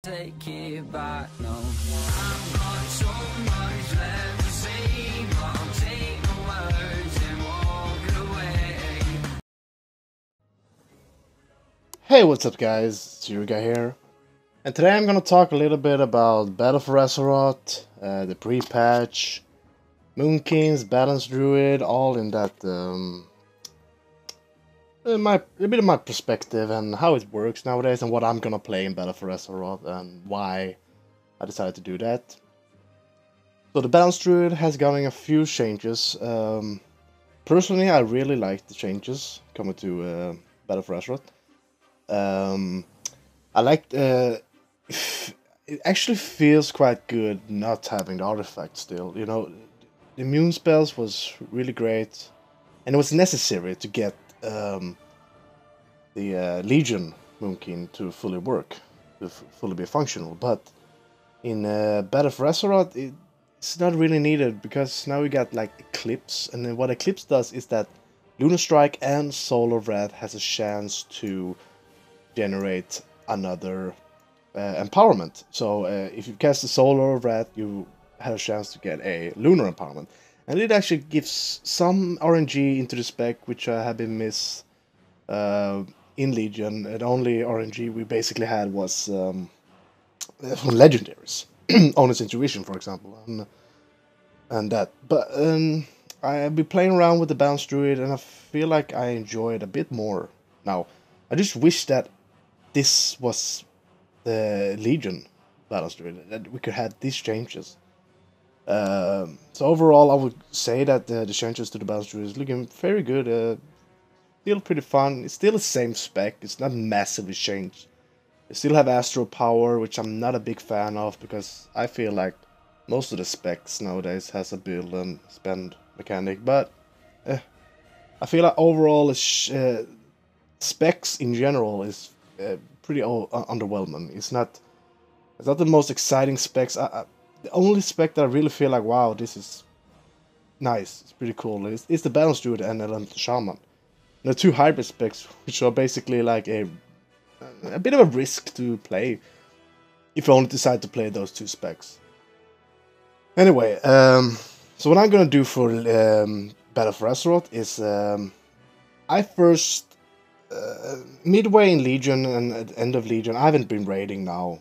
Take it back, no. I've got so much left to say, but I'll take the words and walk away. Hey, what's up guys, it's Yuga here, and today I'm gonna talk a little bit about Battle for Azeroth, the pre-patch, Moon Kings, Balanced Druid, all in that, a bit of my perspective and how it works nowadays and what I'm gonna play in Battle for Azeroth and why I decided to do that. So the Balanced Druid has gotten a few changes. Personally, I really like the changes coming to Battle for Azeroth. I like it actually feels quite good not having the artifact still. You know, the immune spells was really great, and it was necessary to get the Legion Moonkin to fully work, to fully be functional. But in Battle for Azeroth, it's not really needed because now we got like Eclipse, and then what Eclipse does is that Lunar Strike and Solar Wrath has a chance to generate another empowerment. So if you cast the Solar Wrath, you have a chance to get a Lunar empowerment. And it actually gives some RNG into the spec, which have been missed in Legion. The only RNG we basically had was from Legendaries. Honest Intuition, for example. And that. But I've been playing around with the Balanced Druid, and I feel like I enjoy it a bit more now. I just wish that this was the Legion Balanced Druid, that we could have these changes. So overall, I would say that the changes to the Balanced Druid is looking very good. Still pretty fun. It's still the same spec. It's not massively changed. They still have Astral Power, which I'm not a big fan of because I feel like most of the specs nowadays has a build and spend mechanic. But I feel like overall, specs in general is pretty underwhelming. It's not the most exciting specs. The only spec that I really feel like, wow, this is nice, it's pretty cool, is the Balanced Druid and Elemental Shaman. The two hybrid specs, which are basically like a bit of a risk to play if you only decide to play those two specs. Anyway, so what I'm gonna do for Battle for Azeroth is I first midway in Legion and at the end of Legion, I haven't been raiding now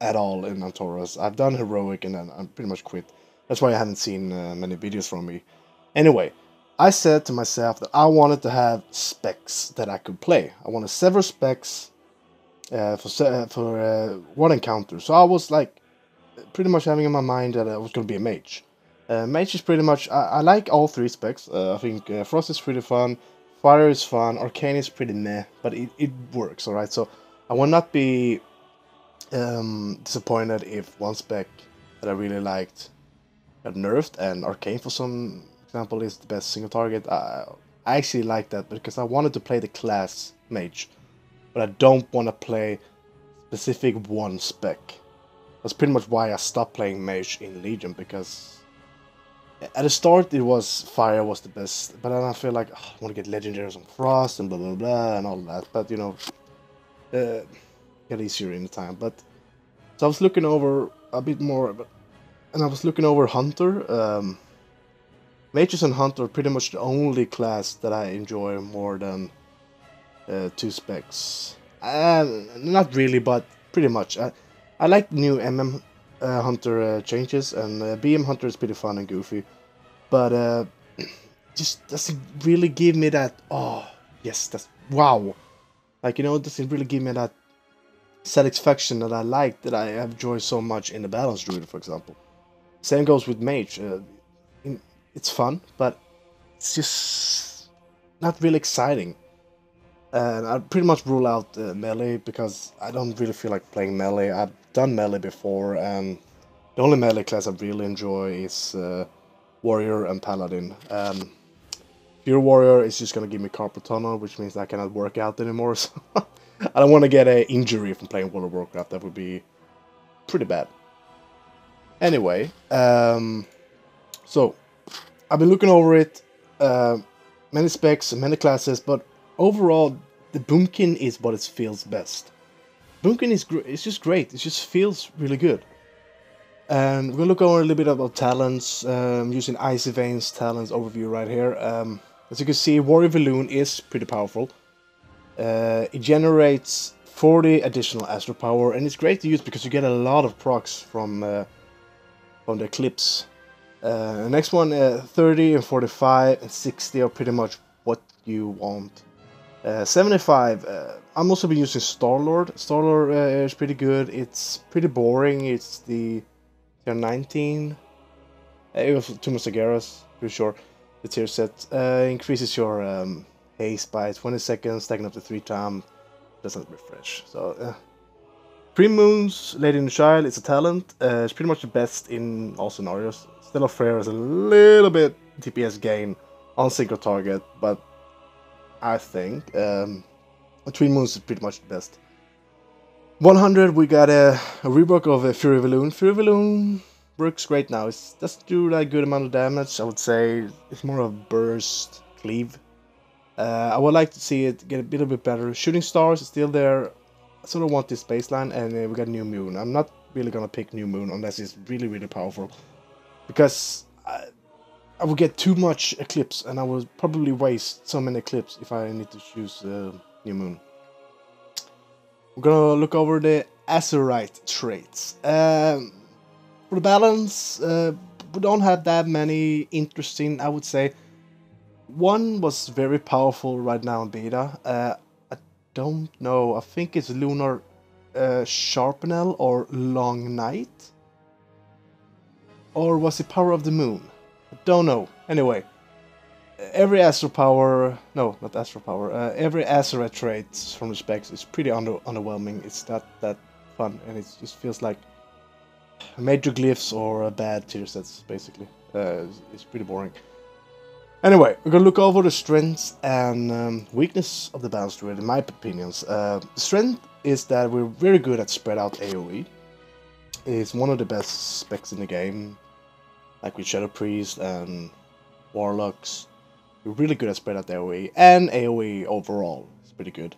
at all in Antaurus. I've done heroic and then I pretty much quit. That's why I haven't seen many videos from me. Anyway, I said to myself that I wanted to have specs that I could play. I wanted several specs for one encounter. So I was like pretty much having in my mind that I was going to be a mage. Mage is pretty much, I like all three specs. I think Frost is pretty fun, Fire is fun, Arcane is pretty meh, but it works, alright? So I will not be disappointed if one spec that I really liked got nerfed, and Arcane for some example is the best single target. I actually like that because I wanted to play the class mage, but I don't want to play specific one spec. That's pretty much why I stopped playing mage in Legion, because at the start it was Fire was the best, but then I feel like I want to get legendaries on Frost and blah blah blah and all that, but you know, get easier in the time. But so I was looking over a bit more, and I was looking over Hunter. Mages and Hunter are pretty much the only class that I enjoy more than two specs. Not really, but pretty much. I like new MM Hunter changes, and BM Hunter is pretty fun and goofy, but just doesn't really give me that, oh yes, that's wow, like, you know, it doesn't really give me that satisfaction that I like, that I enjoy so much in the Balanced Druid, for example. Same goes with Mage. It's fun, but it's just not really exciting. And I pretty much rule out melee because I don't really feel like playing melee. I've done melee before, and the only melee class I really enjoy is Warrior and Paladin. Pure Warrior is just gonna give me carpal tunnel, which means I cannot work out anymore. So I don't want to get an injury from playing World of Warcraft. That would be pretty bad. Anyway, so I've been looking over it, many specs, many classes, but overall, the Boomkin is what it feels best. Moonkin is it's just great. It just feels really good. And we're gonna look over a little bit about talents, using Icy Veins talents overview right here. As you can see, Warrior Balloon is pretty powerful. It generates 40 additional Astro Power, and it's great to use because you get a lot of procs from the Eclipse. The next one, 30 and 45 and 60 are pretty much what you want. 75, I'm also been using Starlord. Starlord is pretty good. It's pretty boring. It's the tier 19. It was too much Sagaras, pretty sure. The tier set increases your haste by 20 seconds, stacking up to 3 times. Doesn't refresh. So, Pre-Moons, Lady in the Child, it's a talent. It's pretty much the best in all scenarios. Stellar Flare is a little bit DPS gain on single target, but I think Twin Moons is pretty much the best. 100, we got a rework of Fury Balloon. Fury Balloon works great now. It doesn't do that good amount of damage. I would say it's more of burst cleave. I would like to see it get a little bit better. Shooting Stars is still there. I sort of want this baseline, and we got New Moon. I'm not really gonna pick New Moon unless it's really, really powerful, because I would get too much Eclipse, and I would probably waste so many Eclipse if I need to choose New Moon. We're gonna look over the Azurite traits. For the balance, we don't have that many interesting, I would say. One was very powerful right now in beta. I don't know. I think it's Lunar Sharpenel or Long Night. Or was it Power of the Moon? I don't know. Anyway, every Astro Power... No, not Astro Power. Every Azurite trait from the specs is pretty underwhelming. It's not that fun, and it just feels like major glyphs or bad tier sets, basically. It's pretty boring. Anyway, we're gonna look over the strengths and weakness of the Balanced Druid, in my opinions. The strength is that we're very good at spread out AoE. It's one of the best specs in the game, like with Shadow Priest and Warlocks. We're really good at spread out AoE, and AoE overall is pretty good.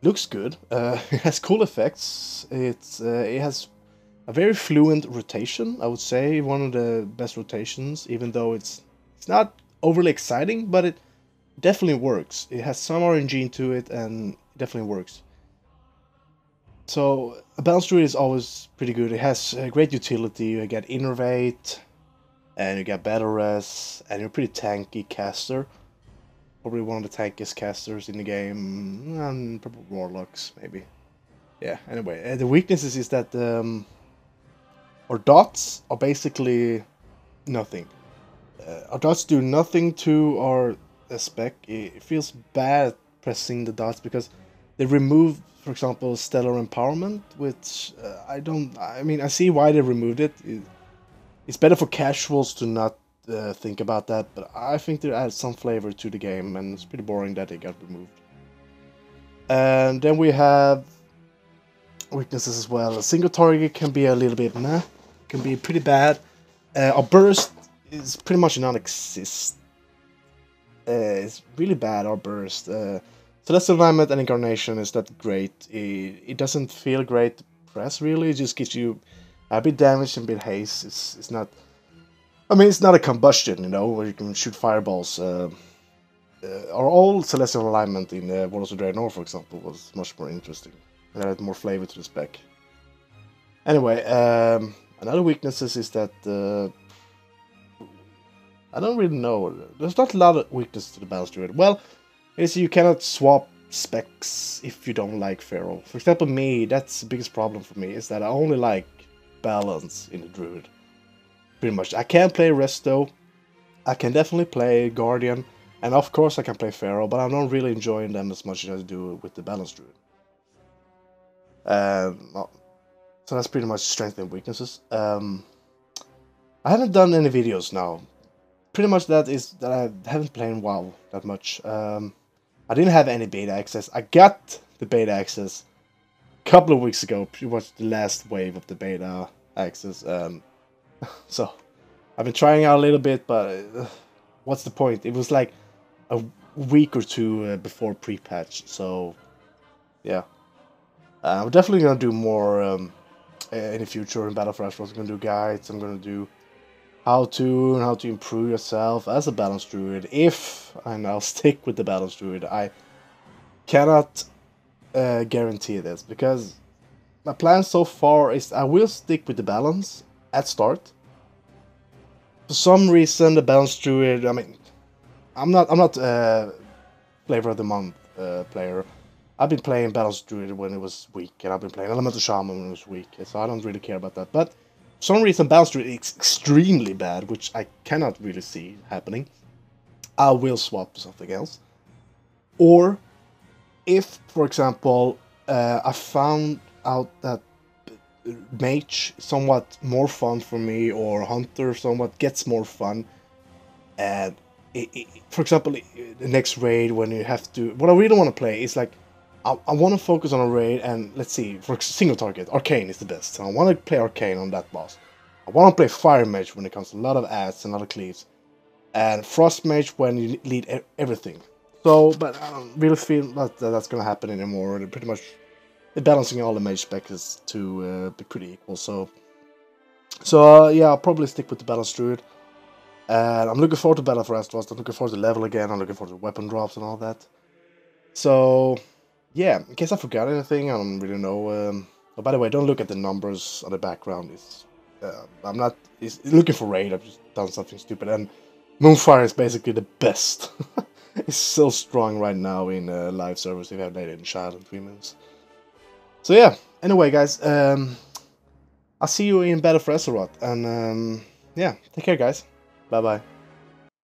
Looks good. It has cool effects. It has a very fluent rotation, I would say, one of the best rotations, even though it's not overly exciting, but it definitely works. It has some RNG into it, and it definitely works. So, a Balanced Druid is always pretty good. It has great utility. You get Innervate, and you get Battle Res, and you're a pretty tanky caster. Probably one of the tankiest casters in the game, and probably Warlocks, maybe. Yeah, anyway, the weaknesses is that our dots are basically nothing. Our dots do nothing to our spec. It feels bad pressing the dots because they remove, for example, Stellar Empowerment, which I mean, I see why they removed it. It's better for casuals to not think about that, but I think they add some flavor to the game, and it's pretty boring that it got removed. And then we have weaknesses as well. A single target can be a little bit meh, can be pretty bad. Our burst is pretty much non-exist. It's really bad, our burst. Celestial Alignment and Incarnation is not great. It doesn't feel great to press, really. It just gives you a bit damage and a bit haste. It's not... I mean, it's not a combustion, you know, where you can shoot fireballs. Our old Celestial Alignment in Warlords of Draenor, for example, was much more interesting. It had more flavor to the spec. Anyway, another weaknesses is that... I don't really know. There's not a lot of weakness to the Balanced Druid. Well, is you cannot swap specs if you don't like Feral. For example, me, that's the biggest problem for me, is that I only like balance in the Druid. Pretty much. I can't play Resto. I can definitely play Guardian. And of course I can play Feral, but I'm not really enjoying them as much as I do with the Balanced Druid. So that's pretty much strengths and weaknesses. I haven't done any videos now. Pretty much that is that I haven't played WoW that much. I didn't have any beta access. I got the beta access a couple of weeks ago. Pretty much the last wave of the beta access. So I've been trying out a little bit, but what's the point? It was like a week or two before pre-patch, so yeah. I'm definitely gonna do more in the future in Battle for Azeroth. I'm gonna do guides. I'm gonna do how to improve yourself as a balanced druid. If I now stick with the balanced druid, I cannot guarantee this because my plan so far is I will stick with the balance at start. For some reason, the balanced druid. I mean, I'm not flavor of the month player. I've been playing balanced druid when it was weak, and I've been playing elemental shaman when it was weak, so I don't really care about that. But for some reason, balanced druid is extremely bad, which I cannot really see happening. I will swap to something else, or if, for example, I found out that mage somewhat more fun for me, or hunter somewhat gets more fun, and for example, the next raid when you have to, what I really want to play is like, I want to focus on a raid, and let's see, for single target, Arcane is the best, so I want to play Arcane on that boss. I want to play Fire Mage when it comes to a lot of adds and a lot of cleaves, and Frost Mage when you lead everything. So, but I don't really feel that that's gonna happen anymore. They're pretty much balancing all the mage specs to be pretty equal. So yeah, I'll probably stick with the Balanced Druid. And I'm looking forward to Battle for Azeroth. I'm looking forward to level again. I'm looking forward to weapon drops and all that. So yeah, in case I forgot anything, I don't really know. Oh, by the way, don't look at the numbers on the background. I'm not looking for raid. I've just done something stupid. And Moonfire is basically the best. It's so strong right now in live servers. If you have played it in Child in 3 minutes. So yeah. Anyway, guys, I'll see you in Battle for Azeroth. And yeah, take care, guys. Bye bye.